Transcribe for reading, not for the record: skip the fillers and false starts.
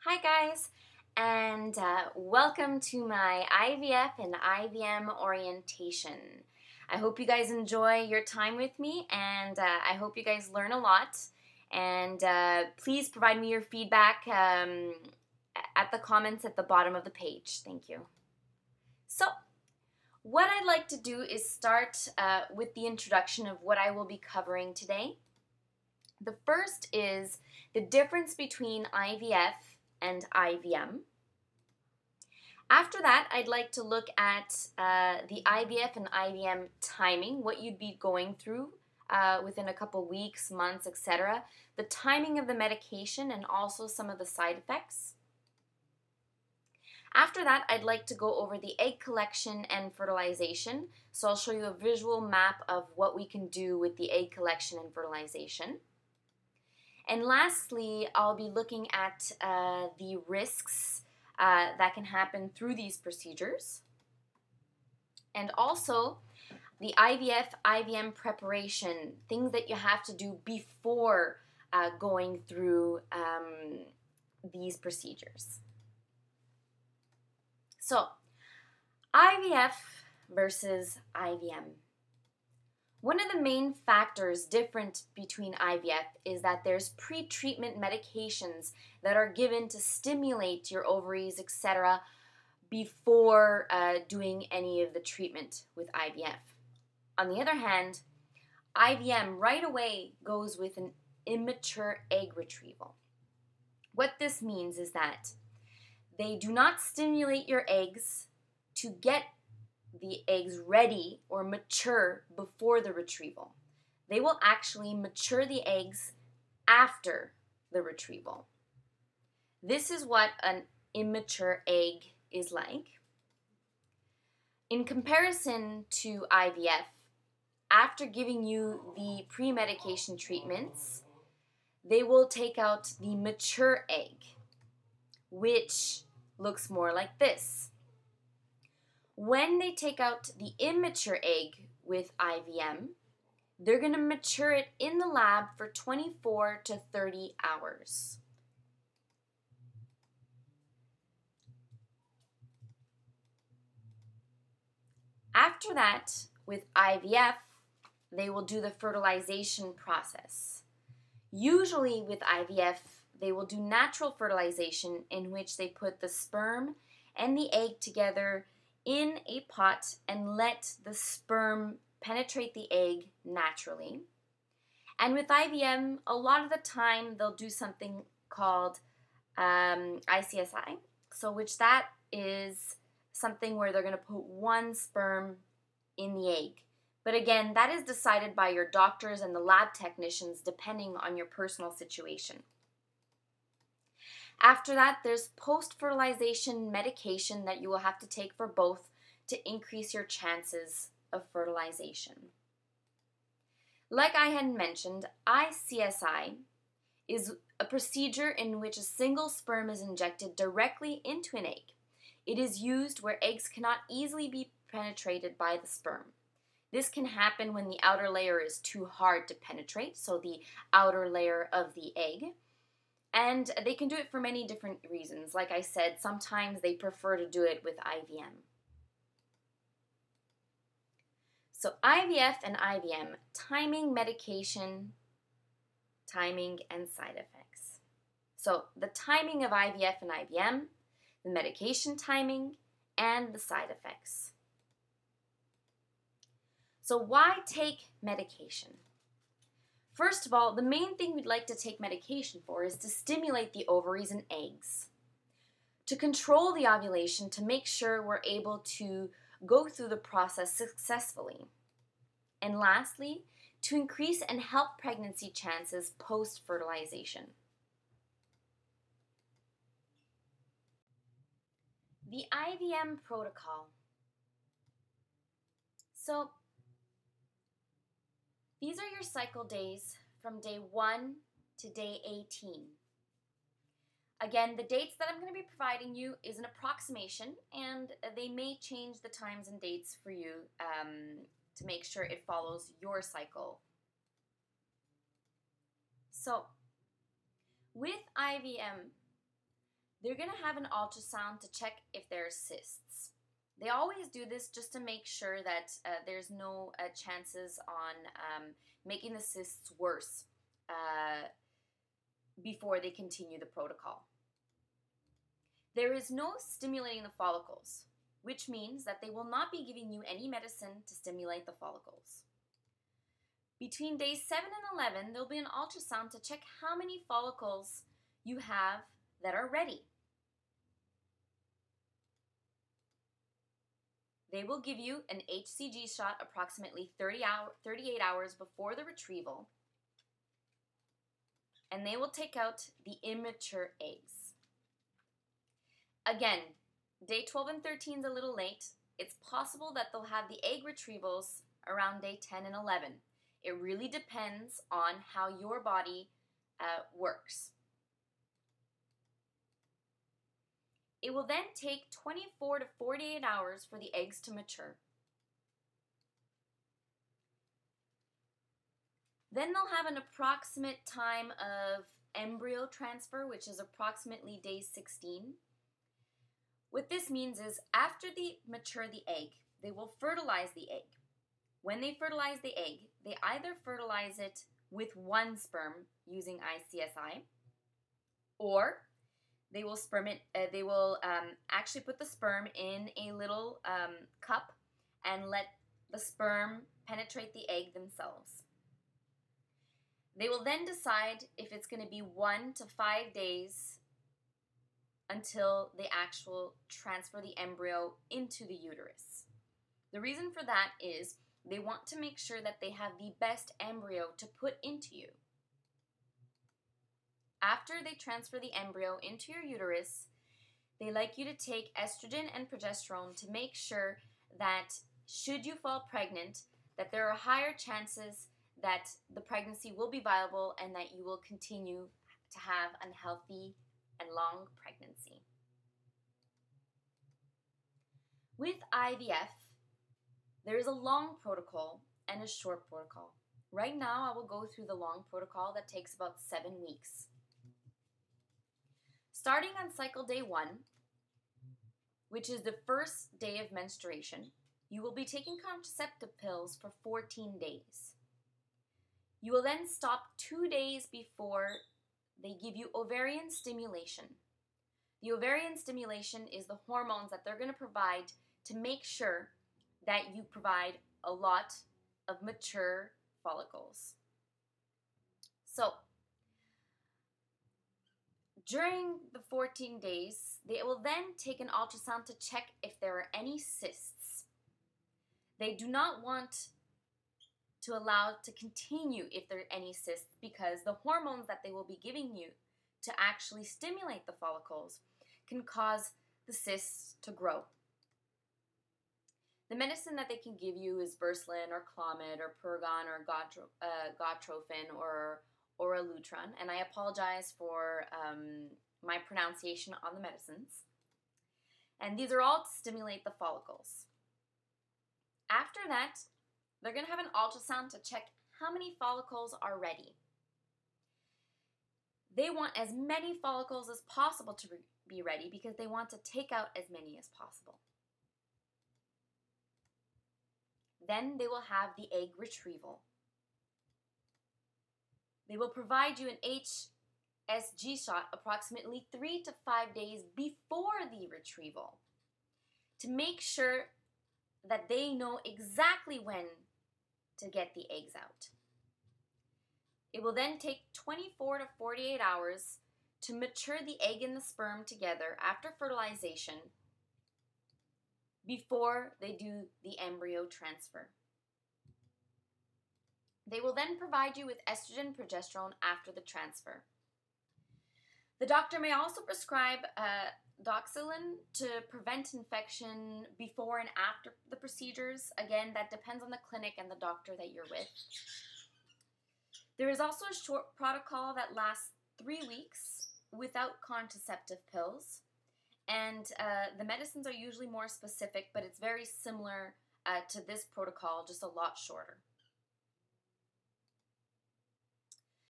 Hi guys, and welcome to my IVF and IVM orientation. I hope you guys enjoy your time with me, and I hope you guys learn a lot. And please provide me your feedback at the comments at the bottom of the page. Thank you. So, what I'd like to do is start with the introduction of what I will be covering today. The first is the difference between IVF and IVM. After that, I'd like to look at the IVF and IVM timing, what you'd be going through within a couple weeks, months, etc. The timing of the medication and also some of the side effects. After that, I'd like to go over the egg collection and fertilization. So I'll show you a visual map of what we can do with the egg collection and fertilization. And lastly, I'll be looking at the risks that can happen through these procedures. And also the IVF, IVM preparation, things that you have to do before going through these procedures. So, IVF versus IVM. One of the main factors different between IVF is that there's pre-treatment medications that are given to stimulate your ovaries, etc. before doing any of the treatment with IVF. On the other hand, IVM right away goes with an immature egg retrieval. What this means is that they do not stimulate your eggs to get the eggs ready or mature before the retrieval. They will actually mature the eggs after the retrieval. This is what an immature egg is like. In comparison to IVF, after giving you the pre-medication treatments, they will take out the mature egg, which looks more like this. When they take out the immature egg with IVM, they're going to mature it in the lab for 24 to 30 hours. After that, with IVF, they will do the fertilization process. Usually with IVF, they will do natural fertilization in which they put the sperm and the egg together in a pot and let the sperm penetrate the egg naturally. And with IVM, a lot of the time they'll do something called ICSI, so which that is something where they're going to put one sperm in the egg. But again, that is decided by your doctors and the lab technicians depending on your personal situation. After that, there's post-fertilization medication that you will have to take for both to increase your chances of fertilization. Like I had mentioned, ICSI is a procedure in which a single sperm is injected directly into an egg. It is used where eggs cannot easily be penetrated by the sperm. This can happen when the outer layer is too hard to penetrate, so the outer layer of the egg. And they can do it for many different reasons. Like I said, sometimes they prefer to do it with IVM. So IVF and IVM, timing, medication, timing, and side effects. So the timing of IVF and IVM, the medication timing, and the side effects. So why take medication? First of all, the main thing we'd like to take medication for is to stimulate the ovaries and eggs, to control the ovulation, to make sure we're able to go through the process successfully. And lastly, to increase and help pregnancy chances post-fertilization. The IVM protocol. So, these are your cycle days from day 1 to day 18. Again, the dates that I'm going to be providing you is an approximation, and they may change the times and dates for you to make sure it follows your cycle. So, with IVM, they're going to have an ultrasound to check if there are cysts. They always do this just to make sure that there's no chances on making the cysts worse before they continue the protocol. There is no stimulating the follicles, which means that they will not be giving you any medicine to stimulate the follicles. Between days 7 and 11, there'll be an ultrasound to check how many follicles you have that are ready. They will give you an HCG shot approximately 38 hours before the retrieval, and they will take out the immature eggs. Again, day 12 and 13 is a little late. It's possible that they'll have the egg retrievals around day 10 and 11. It really depends on how your body works. It will then take 24 to 48 hours for the eggs to mature. Then they'll have an approximate time of embryo transfer, which is approximately day 16. What this means is after they mature the egg, they will fertilize the egg. When they fertilize the egg, they either fertilize it with one sperm using ICSI, or they will actually put the sperm in a little cup and let the sperm penetrate the egg themselves. They will then decide if it's going to be 1 to 5 days until they actually transfer the embryo into the uterus. The reason for that is they want to make sure that they have the best embryo to put into you. After they transfer the embryo into your uterus, they like you to take estrogen and progesterone to make sure that should you fall pregnant, that there are higher chances that the pregnancy will be viable and that you will continue to have a healthy and long pregnancy. With IVF, there is a long protocol and a short protocol. Right now, I will go through the long protocol that takes about 7 weeks. Starting on cycle day 1, which is the first day of menstruation, you will be taking contraceptive pills for 14 days. You will then stop 2 days before they give you ovarian stimulation. The ovarian stimulation is the hormones that they're going to provide to make sure that you provide a lot of mature follicles. So, during the 14 days, they will then take an ultrasound to check if there are any cysts. They do not want to allow to continue if there are any cysts because the hormones that they will be giving you to actually stimulate the follicles can cause the cysts to grow. The medicine that they can give you is Verslan or Clomid or Pergon or Gotrofin or Lutron, and I apologize for my pronunciation on the medicines. And these are all to stimulate the follicles. After that, they're going to have an ultrasound to check how many follicles are ready. They want as many follicles as possible to be ready because they want to take out as many as possible. Then they will have the egg retrieval. They will provide you an HCG shot approximately 3 to 5 days before the retrieval to make sure that they know exactly when to get the eggs out. It will then take 24 to 48 hours to mature the egg and the sperm together after fertilization before they do the embryo transfer. They will then provide you with estrogen and progesterone after the transfer. The doctor may also prescribe doxylin to prevent infection before and after the procedures. Again, that depends on the clinic and the doctor that you're with. There is also a short protocol that lasts 3 weeks without contraceptive pills. And the medicines are usually more specific, but it's very similar to this protocol, just a lot shorter.